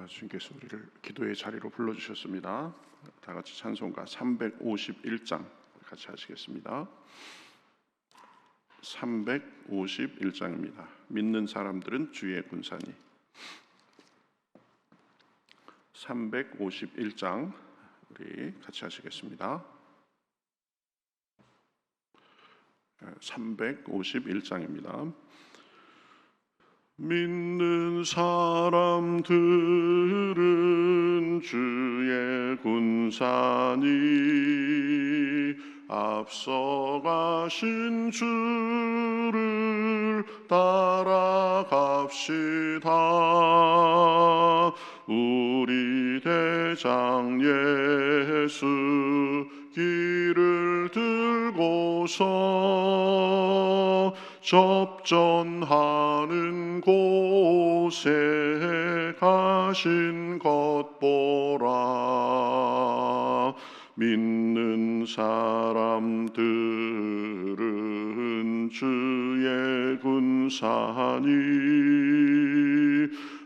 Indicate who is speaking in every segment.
Speaker 1: 주님께서 우리를 기도의 자리로 불러주셨습니다. 다 같이 찬송가 351장 같이 하시겠습니다. 351장입니다. 믿는 사람들은 주의 군사니. 351장 우리 같이 하시겠습니다. 351장입니다. 믿는 사람들은 주의 군사니 앞서가신 주를 따라갑시다. 우리 대장 예수 길을 들고서 접전하는 곳에 가신 것 보라. 믿는 사람들은 주의 군사니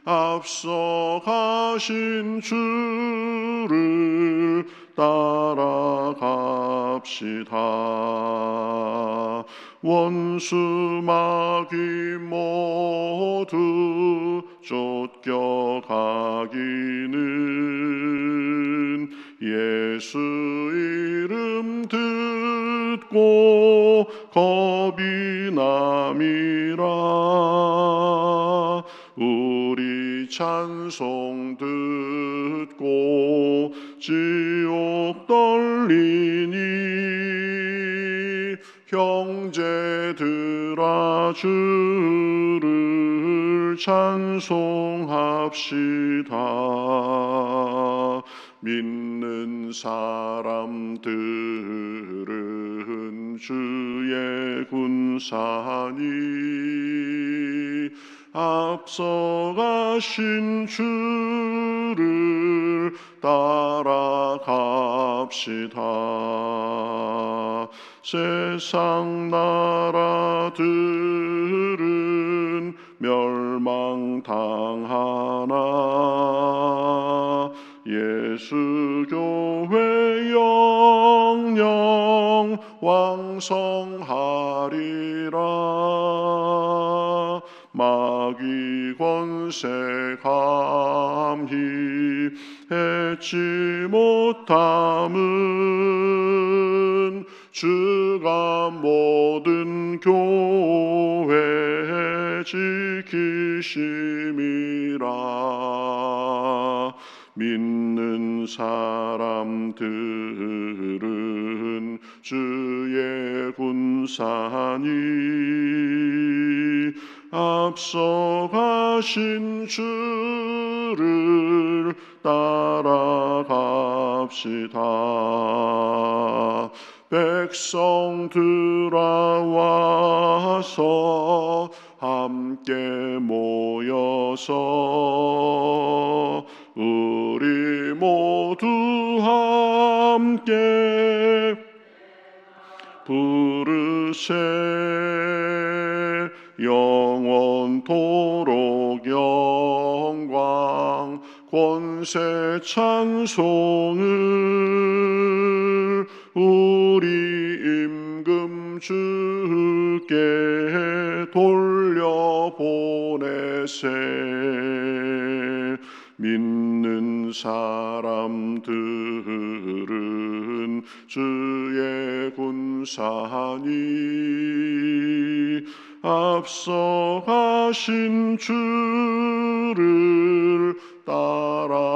Speaker 1: 앞서 가신 주를 따라갑시다. 원수 마귀 모두 쫓겨가기는 예수 이름 듣고 겁이 남이라. 우리 찬송 듣고 지옥 떨리니 형제들아 주를 찬송합시다. 믿는 사람들은 주의 군사니 앞서가신 주를 따라갑시다. 세상 나라들은 멸망당하나 예수 교회 영영 왕성하리라. 마귀 권세 감히 해치 못함은 주가 모든 교회 지키심이라. 믿는 사람들은 주의 군사니 앞서가신 주를 따라갑시다. 백성들아 와서 함께 모여서 우리 모두 함께 부르세. 영원토록 영광 권세 찬송을 우리 임금 주께 돌려보내세. 믿는 사람들은 주의 군사니 앞서가신 주를 따라갑시다.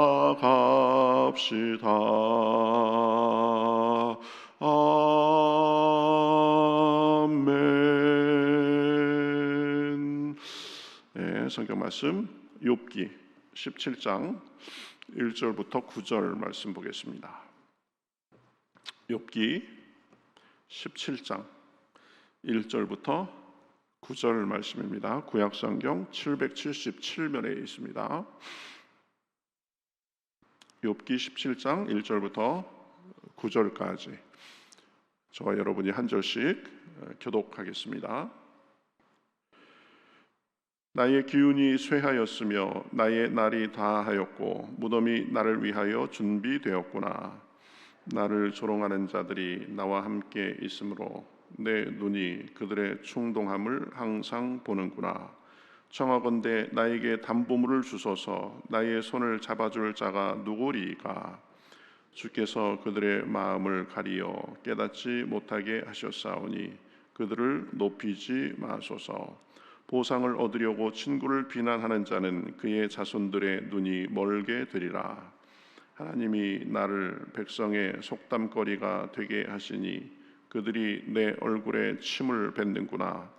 Speaker 1: 아멘. 네, 성경 말씀 욥기 17장 1절부터 9절 말씀 보겠습니다. 욥기 17장 1절부터 9절 말씀입니다. 구약성경 777면에 있습니다. 욥기 17장 1절부터 9절까지 저와 여러분이 한 절씩 교독하겠습니다. 나의 기운이 쇠하였으며 나의 날이 다하였고 무덤이 나를 위하여 준비되었구나. 나를 조롱하는 자들이 나와 함께 있으므로 내 눈이 그들의 충동함을 항상 보는구나. 청하건대 나에게 담보물을 주소서. 나의 손을 잡아줄 자가 누구리까? 주께서 그들의 마음을 가리어 깨닫지 못하게 하셨사오니 그들을 높이지 마소서. 보상을 얻으려고 친구를 비난하는 자는 그의 자손들의 눈이 멀게 되리라. 하나님이 나를 백성의 속담거리가 되게 하시니 그들이 내 얼굴에 침을 뱉는구나.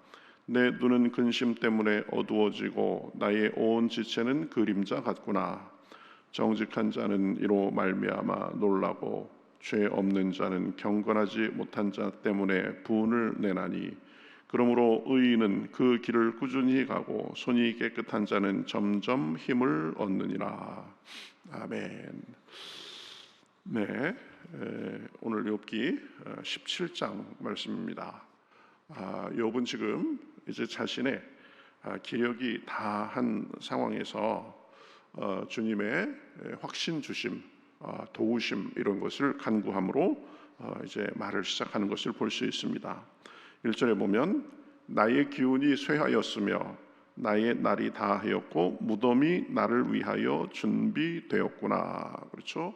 Speaker 1: 내 눈은 근심 때문에 어두워지고 나의 온 지체는 그림자 같구나. 정직한 자는 이로 말미암아 놀라고 죄 없는 자는 경건하지 못한 자 때문에 분을 내나니 그러므로 의인은 그 길을 꾸준히 가고 손이 깨끗한 자는 점점 힘을 얻느니라. 아멘. 네, 오늘 욥기 17장 말씀입니다. 욥은 지금 이제 자신의 기력이 다한 상황에서 주님의 확신 주심, 도우심 이런 것을 간구함으로 이제 말을 시작하는 것을 볼 수 있습니다. 1절에 보면 나의 기운이 쇠하였으며 나의 날이 다하였고 무덤이 나를 위하여 준비되었구나. 그렇죠?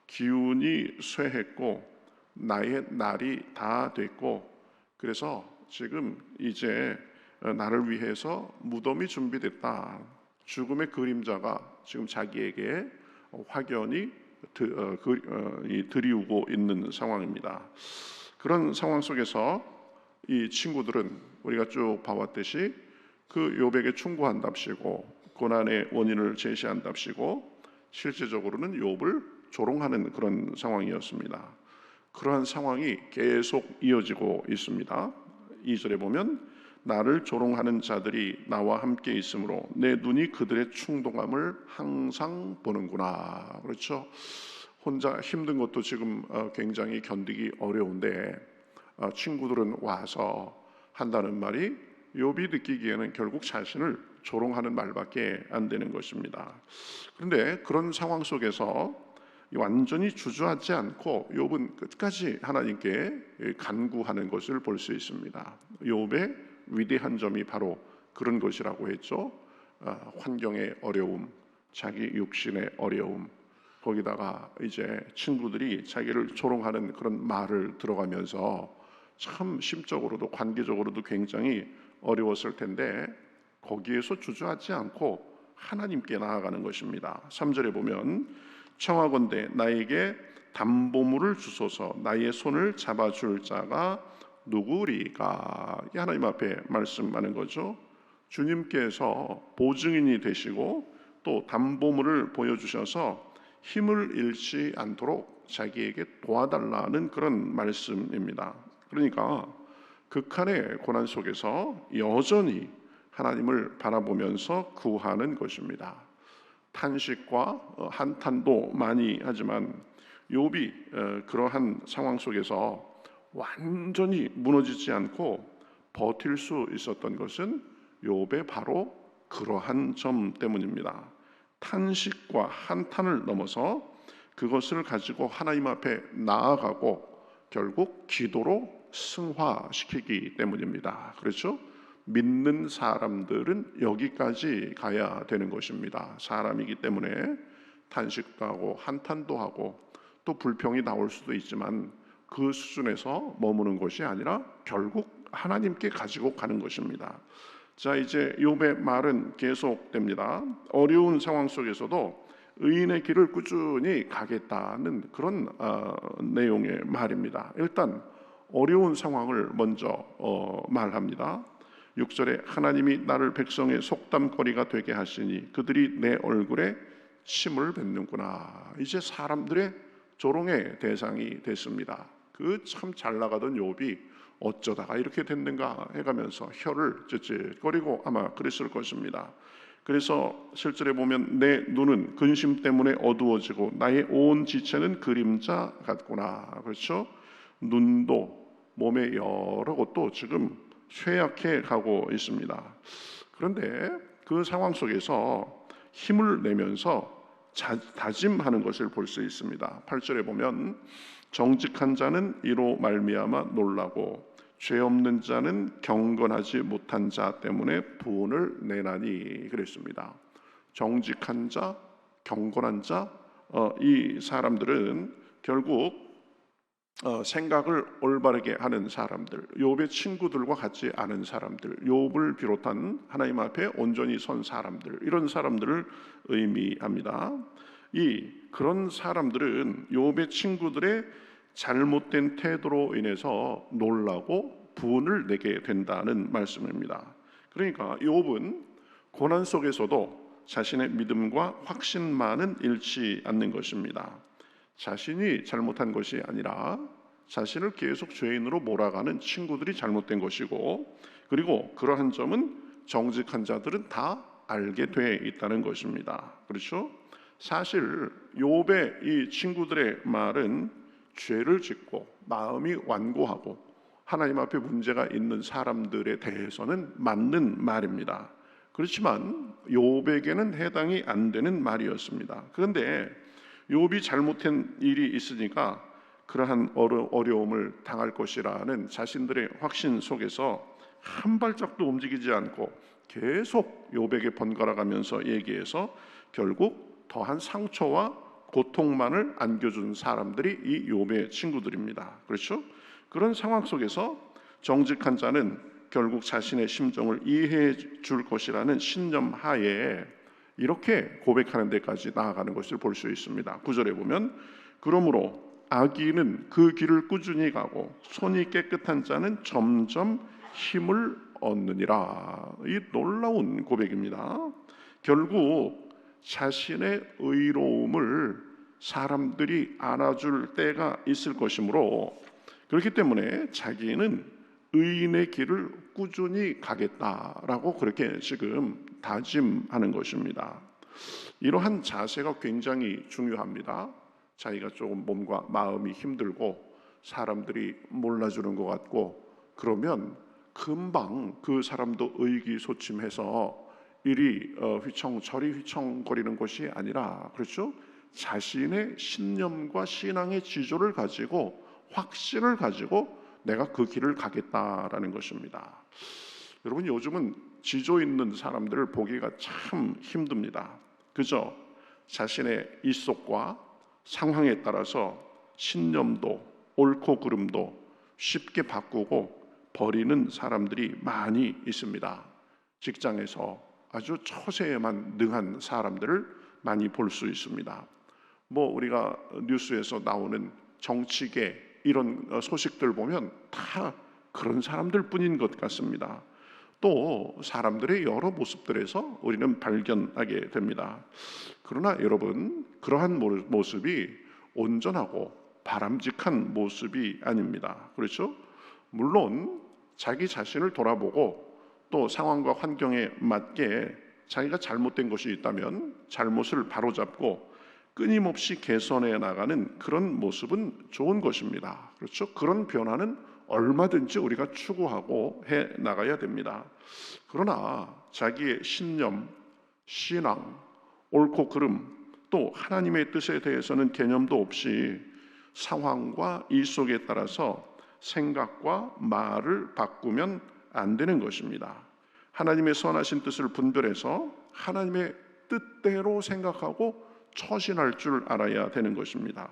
Speaker 1: 기운이 쇠했고 나의 날이 다 됐고 그래서 지금 이제 나를 위해서 무덤이 준비됐다. 죽음의 그림자가 지금 자기에게 확연히 드리우고 있는 상황입니다. 그런 상황 속에서 이 친구들은 우리가 쭉 봐왔듯이 그 욥에게 충고한답시고 고난의 원인을 제시한답시고 실제적으로는 욥을 조롱하는 그런 상황이었습니다. 그러한 상황이 계속 이어지고 있습니다. 2절에 보면 나를 조롱하는 자들이 나와 함께 있으므로 내 눈이 그들의 충동함을 항상 보는구나. 그렇죠? 혼자 힘든 것도 지금 굉장히 견디기 어려운데 친구들은 와서 한다는 말이 욥이 느끼기에는 결국 자신을 조롱하는 말밖에 안 되는 것입니다. 그런데 그런 상황 속에서 완전히 주저하지 않고 욥은 끝까지 하나님께 간구하는 것을 볼 수 있습니다. 욥의 위대한 점이 바로 그런 것이라고 했죠. 환경의 어려움, 자기 육신의 어려움, 거기다가 이제 친구들이 자기를 조롱하는 그런 말을 들어가면서 참 심적으로도 관계적으로도 굉장히 어려웠을 텐데 거기에서 주저하지 않고 하나님께 나아가는 것입니다. 3절에 보면 청하건대 나에게 담보물을 주소서. 나의 손을 잡아줄 자가 누구리까? 하나님 앞에 말씀하는 거죠. 주님께서 보증인이 되시고 또 담보물을 보여주셔서 힘을 잃지 않도록 자기에게 도와달라는 그런 말씀입니다. 그러니까 극한의 고난 속에서 여전히 하나님을 바라보면서 구하는 것입니다. 탄식과 한탄도 많이 하지만 욥이 그러한 상황 속에서 완전히 무너지지 않고 버틸 수 있었던 것은 욥의 바로 그러한 점 때문입니다. 탄식과 한탄을 넘어서 그것을 가지고 하나님 앞에 나아가고 결국 기도로 승화시키기 때문입니다. 그렇죠? 믿는 사람들은 여기까지 가야 되는 것입니다. 사람이기 때문에 탄식도 하고 한탄도 하고 또 불평이 나올 수도 있지만 그 수준에서 머무는 것이 아니라 결국 하나님께 가지고 가는 것입니다. 자, 이제 욥의 말은 계속됩니다. 어려운 상황 속에서도 의인의 길을 꾸준히 가겠다는 그런 내용의 말입니다. 일단 어려운 상황을 먼저 말합니다. 6절에 하나님이 나를 백성의 속담거리가 되게 하시니 그들이 내 얼굴에 침을 뱉는구나. 이제 사람들의 조롱의 대상이 됐습니다. 그 참 잘 나가던 욥이 어쩌다가 이렇게 됐는가 해가면서 혀를 쯧쯧거리고 아마 그랬을 것입니다. 그래서 실제로 보면 내 눈은 근심 때문에 어두워지고 나의 온 지체는 그림자 같구나. 그렇죠? 눈도 몸의 여러 곳도 지금 쇠약해 가고 있습니다. 그런데 그 상황 속에서 힘을 내면서 다짐하는 것을 볼 수 있습니다. 8절에 보면 정직한 자는 이로 말미암아 놀라고 죄 없는 자는 경건하지 못한 자 때문에 분을 내나니 그랬습니다. 정직한 자, 경건한 자, 이 사람들은 결국 생각을 올바르게 하는 사람들, 욥의 친구들과 같지 않은 사람들, 욥을 비롯한 하나님 앞에 온전히 선 사람들, 이런 사람들을 의미합니다. 그런 사람들은 욥의 친구들의 잘못된 태도로 인해서 놀라고 분을 내게 된다는 말씀입니다. 그러니까 욥은 고난 속에서도 자신의 믿음과 확신만은 잃지 않는 것입니다. 자신이 잘못한 것이 아니라 자신을 계속 죄인으로 몰아가는 친구들이 잘못된 것이고, 그리고 그러한 점은 정직한 자들은 다 알게 돼 있다는 것입니다. 그렇죠? 사실 욥의 이 친구들의 말은 죄를 짓고 마음이 완고하고 하나님 앞에 문제가 있는 사람들에 대해서는 맞는 말입니다. 그렇지만 욥에게는 해당이 안 되는 말이었습니다. 그런데 욥이 잘못한 일이 있으니까 그러한 어려움을 당할 것이라는 자신들의 확신 속에서 한 발짝도 움직이지 않고 계속 욥에게 번갈아가면서 얘기해서 결국 더한 상처와 고통만을 안겨준 사람들이 이 욥의 친구들입니다. 그렇죠? 그런 상황 속에서 정직한 자는 결국 자신의 심정을 이해해 줄 것이라는 신념 하에 이렇게 고백하는 데까지 나아가는 것을 볼 수 있습니다. 9절에 보면 그러므로 악인은 그 길을 꾸준히 가고 손이 깨끗한 자는 점점 힘을 얻느니라. 이 놀라운 고백입니다. 결국 자신의 의로움을 사람들이 알아줄 때가 있을 것이므로, 그렇기 때문에 자기는 의인의 길을 꾸준히 가겠다라고 그렇게 지금 다짐하는 것입니다. 이러한 자세가 굉장히 중요합니다. 자기가 조금 몸과 마음이 힘들고 사람들이 몰라주는 것 같고 그러면 금방 그 사람도 의기소침해서 이리 휘청 저리 휘청거리는 것이 아니라, 그렇죠? 자신의 신념과 신앙의 지조를 가지고 확신을 가지고 내가 그 길을 가겠다라는 것입니다. 여러분, 요즘은 지조 있는 사람들을 보기가 참 힘듭니다. 그저 자신의 입속과 상황에 따라서 신념도 옳고 그름도 쉽게 바꾸고 버리는 사람들이 많이 있습니다. 직장에서 아주 처세에만 능한 사람들을 많이 볼 수 있습니다. 우리가 뉴스에서 나오는 정치계 이런 소식들 보면 다 그런 사람들 뿐인 것 같습니다. 또 사람들의 여러 모습들에서 우리는 발견하게 됩니다. 그러나 여러분, 그러한 모습이 온전하고 바람직한 모습이 아닙니다. 그렇죠? 물론 자기 자신을 돌아보고 또 상황과 환경에 맞게 자기가 잘못된 것이 있다면 잘못을 바로잡고 끊임없이 개선해 나가는 그런 모습은 좋은 것입니다. 그렇죠? 그런 변화는 얼마든지 우리가 추구하고 해 나가야 됩니다. 그러나 자기의 신념, 신앙, 옳고 그름, 또 하나님의 뜻에 대해서는 개념도 없이 상황과 일 속에 따라서 생각과 말을 바꾸면 안 되는 것입니다. 하나님의 선하신 뜻을 분별해서 하나님의 뜻대로 생각하고 처신할 줄 알아야 되는 것입니다.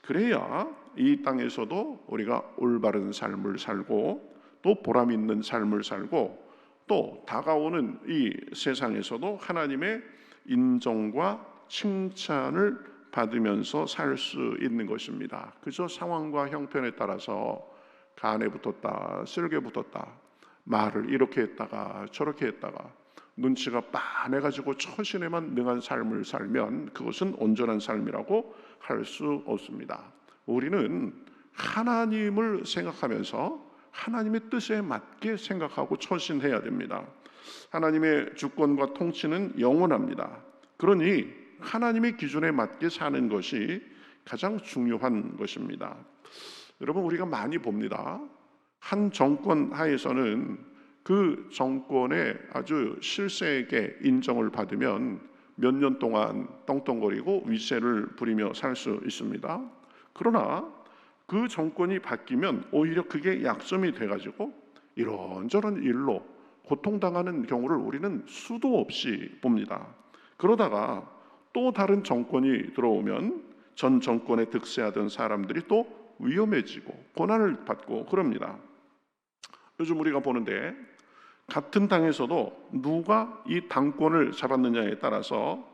Speaker 1: 그래야 이 땅에서도 우리가 올바른 삶을 살고 또 보람 있는 삶을 살고 또 다가오는 이 세상에서도 하나님의 인정과 칭찬을 받으면서 살 수 있는 것입니다. 그저 상황과 형편에 따라서 간에 붙었다, 쓸개 붙었다, 말을 이렇게 했다가 저렇게 했다가 눈치가 빤해가지고 처신에만 능한 삶을 살면 그것은 온전한 삶이라고 할 수 없습니다. 우리는 하나님을 생각하면서 하나님의 뜻에 맞게 생각하고 처신해야 됩니다. 하나님의 주권과 통치는 영원합니다. 그러니 하나님의 기준에 맞게 사는 것이 가장 중요한 것입니다. 여러분, 우리가 많이 봅니다. 한 정권 하에서는 그 정권의 아주 실세에게 인정을 받으면 몇 년 동안 떵떵거리고 위세를 부리며 살 수 있습니다. 그러나 그 정권이 바뀌면 오히려 그게 약점이 돼가지고 이런저런 일로 고통당하는 경우를 우리는 수도 없이 봅니다. 그러다가 또 다른 정권이 들어오면 전 정권에 득세하던 사람들이 또 위험해지고 고난을 받고 그럽니다. 요즘 우리가 보는데 같은 당에서도 누가 이 당권을 잡았느냐에 따라서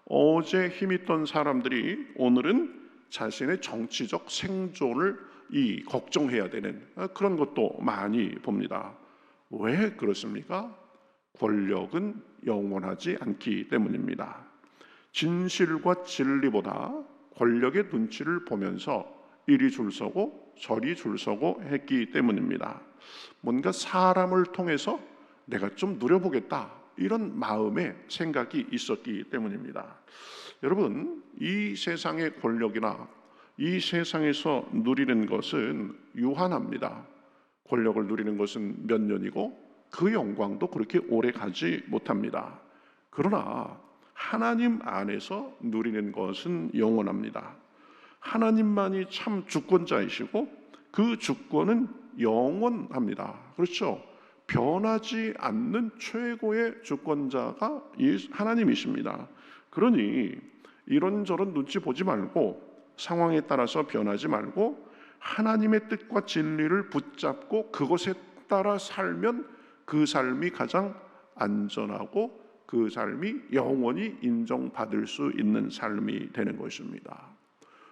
Speaker 1: 어제 힘있던 사람들이 오늘은 자신의 정치적 생존을 걱정해야 되는 그런 것도 많이 봅니다. 왜 그렇습니까? 권력은 영원하지 않기 때문입니다. 진실과 진리보다 권력의 눈치를 보면서 이리 줄 서고 저리 줄 서고 했기 때문입니다. 뭔가 사람을 통해서 내가 좀 누려보겠다 이런 마음의 생각이 있었기 때문입니다. 여러분, 이 세상의 권력이나 이 세상에서 누리는 것은 유한합니다. 권력을 누리는 것은 몇 년이고 그 영광도 그렇게 오래 가지 못합니다. 그러나 하나님 안에서 누리는 것은 영원합니다. 하나님만이 참 주권자이시고 그 주권은 영원합니다. 그렇죠? 변하지 않는 최고의 주권자가 하나님이십니다. 그러니 이런저런 눈치 보지 말고 상황에 따라서 변하지 말고 하나님의 뜻과 진리를 붙잡고 그것에 따라 살면 그 삶이 가장 안전하고 그 삶이 영원히 인정받을 수 있는 삶이 되는 것입니다.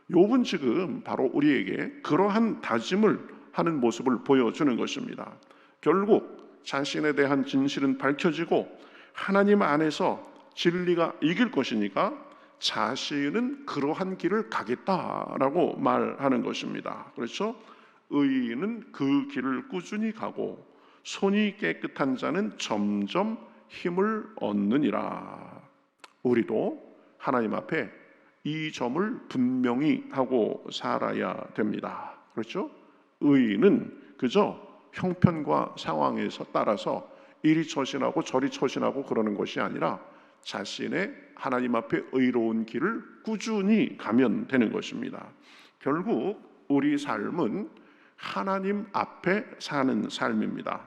Speaker 1: 욥은 지금 바로 우리에게 그러한 다짐을 하는 모습을 보여주는 것입니다. 결국 자신에 대한 진실은 밝혀지고 하나님 안에서 진리가 이길 것이니까 자신은 그러한 길을 가겠다라고 말하는 것입니다. 그렇죠? 의인은 그 길을 꾸준히 가고 손이 깨끗한 자는 점점 힘을 얻느니라. 우리도 하나님 앞에 이 점을 분명히 하고 살아야 됩니다. 그렇죠? 의인은 그저 형편과 상황에서 따라서 이리 처신하고 저리 처신하고 그러는 것이 아니라 자신의 하나님 앞에 의로운 길을 꾸준히 가면 되는 것입니다. 결국 우리 삶은 하나님 앞에 사는 삶입니다.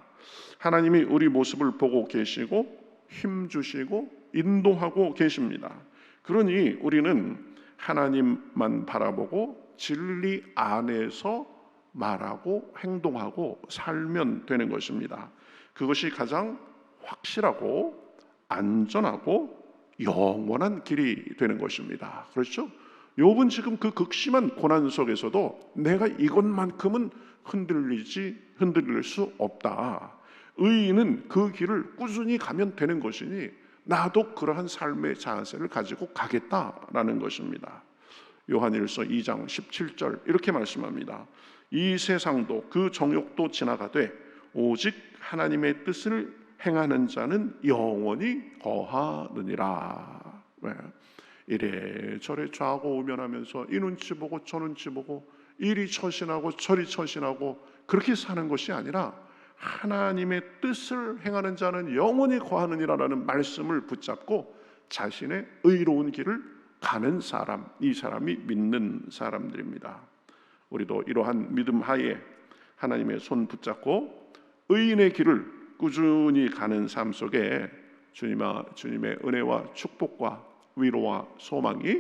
Speaker 1: 하나님이 우리 모습을 보고 계시고 힘 주시고 인도하고 계십니다. 그러니 우리는 하나님만 바라보고 진리 안에서 말하고 행동하고 살면 되는 것입니다. 그것이 가장 확실하고 안전하고 영원한 길이 되는 것입니다. 그렇죠? 욥은 지금 그 극심한 고난 속에서도 내가 이것만큼은 흔들릴 수 없다. 의인은 그 길을 꾸준히 가면 되는 것이니 나도 그러한 삶의 자세를 가지고 가겠다라는 것입니다. 요한일서 2장 17절 이렇게 말씀합니다. 이 세상도 그 정욕도 지나가되 오직 하나님의 뜻을 행하는 자는 영원히 거하느니라. 왜? 이래저래 좌고 우면하면서 이 눈치 보고 저 눈치 보고 이리 처신하고 저리 처신하고 그렇게 사는 것이 아니라 하나님의 뜻을 행하는 자는 영원히 거하느니라라는 말씀을 붙잡고 자신의 의로운 길을 가는 사람, 이 사람이 믿는 사람들입니다. 우리도 이러한 믿음 하에 하나님의 손 붙잡고 의인의 길을 꾸준히 가는 삶 속에 주님의 은혜와 축복과 위로와 소망이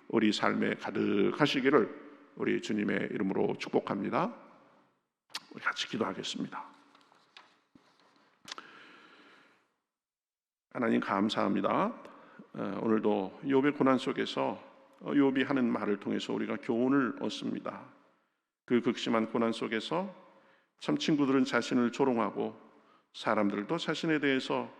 Speaker 1: 우리 삶에 가득하시기를 우리 주님의 이름으로 축복합니다. 우리 같이 기도하겠습니다. 하나님 감사합니다. 오늘도 욥의 고난 속에서 욥이 하는 말을 통해서 우리가 교훈을 얻습니다. 그 극심한 고난 속에서 참 친구들은 자신을 조롱하고 사람들도 자신에 대해서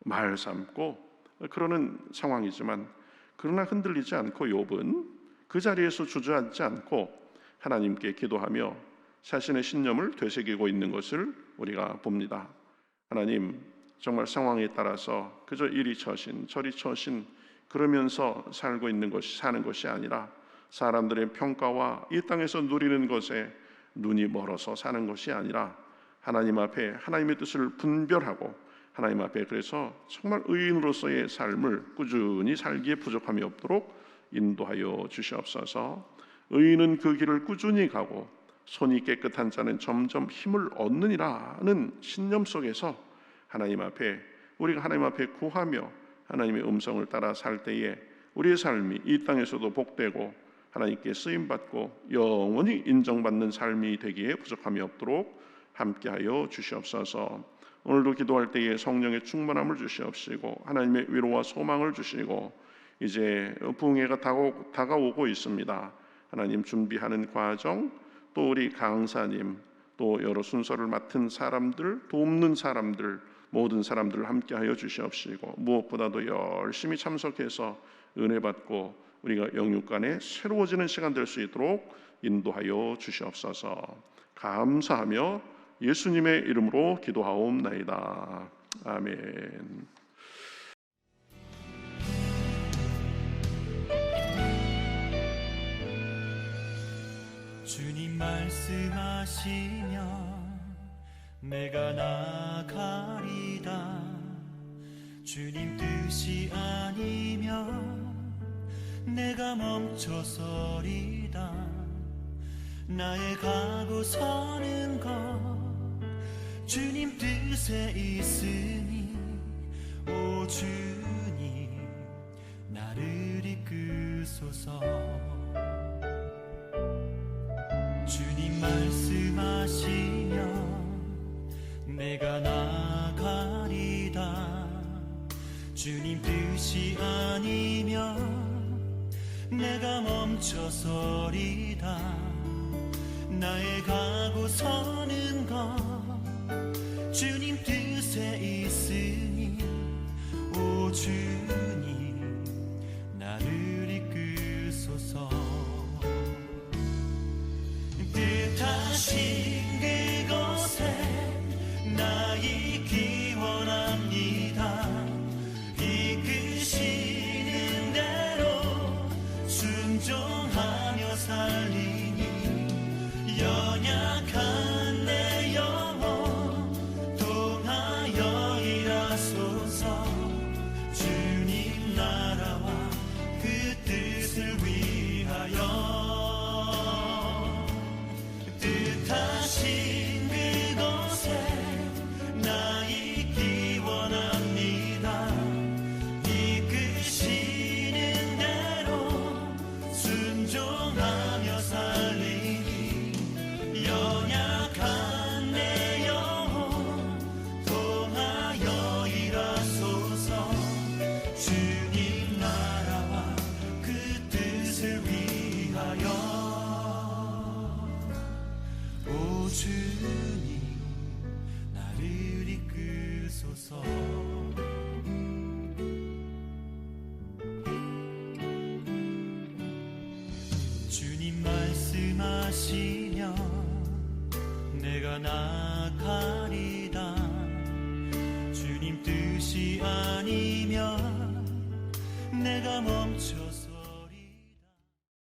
Speaker 1: 말 삼고 그러는 상황이지만 그러나 흔들리지 않고 욥은 그 자리에서 주저앉지 않고 하나님께 기도하며 자신의 신념을 되새기고 있는 것을 우리가 봅니다. 하나님, 정말 상황에 따라서 그저 이리 처신 저리 처신 그러면서 사는 것이 아니라 사람들의 평가와 이 땅에서 누리는 것에 눈이 멀어서 사는 것이 아니라 하나님 앞에 하나님의 뜻을 분별하고 하나님 앞에 그래서 정말 의인으로서의 삶을 꾸준히 살기에 부족함이 없도록 인도하여 주시옵소서. 의인은 그 길을 꾸준히 가고 손이 깨끗한 자는 점점 힘을 얻느니라는 신념 속에서 하나님 앞에 우리가 하나님 앞에 구하며 하나님의 음성을 따라 살 때에 우리의 삶이 이 땅에서도 복되고 하나님께 쓰임받고 영원히 인정받는 삶이 되기에 부족함이 없도록 함께하여 주시옵소서. 오늘도 기도할 때에 성령의 충만함을 주시옵시고 하나님의 위로와 소망을 주시고 이제 부흥회가 다가오고 있습니다. 하나님 준비하는 과정, 또 우리 강사님, 또 여러 순서를 맡은 사람들, 돕는 사람들, 모든 사람들을 함께하여 주시옵시고 무엇보다도 열심히 참석해서 은혜 받고 우리가 영육간에 새로워지는 시간 될 수 있도록 인도하여 주시옵소서. 감사하며 예수님의 이름으로 기도하옵나이다. 아멘.
Speaker 2: 주님 말씀하시면 내가 나가리다. 주님 뜻이 아니면 내가 멈춰서리다. 나의 가고 서는 것 주님 뜻에 있으니 오 주님 나를 이끄소서. 주님 말씀하시면 내가 나가리다. 주님 뜻이 아니면 내가 멈춰서리다. 나의 가고 서는 것 주님 뜻에 있으니 오 주님 나를 이끄소서. 뜻하신 그곳에 나 있기 원합니다. 이끄시는 대로 순종하며 살리니 연약한 내 영혼 통하여 일하소서. 주님 나라와 그 뜻을 위하여 뜻하신 그곳에 나 있기 원합니다. 이끄시는 대로 순종하며 살리니 연약한 내 영혼 통하여 일하소서. 주님 나라와 그 뜻을 위하여 오 주님 나를 이끄소서. 주님 말씀하시면 내가 나가리다. 주님 뜻이 아니면 내가 멈춰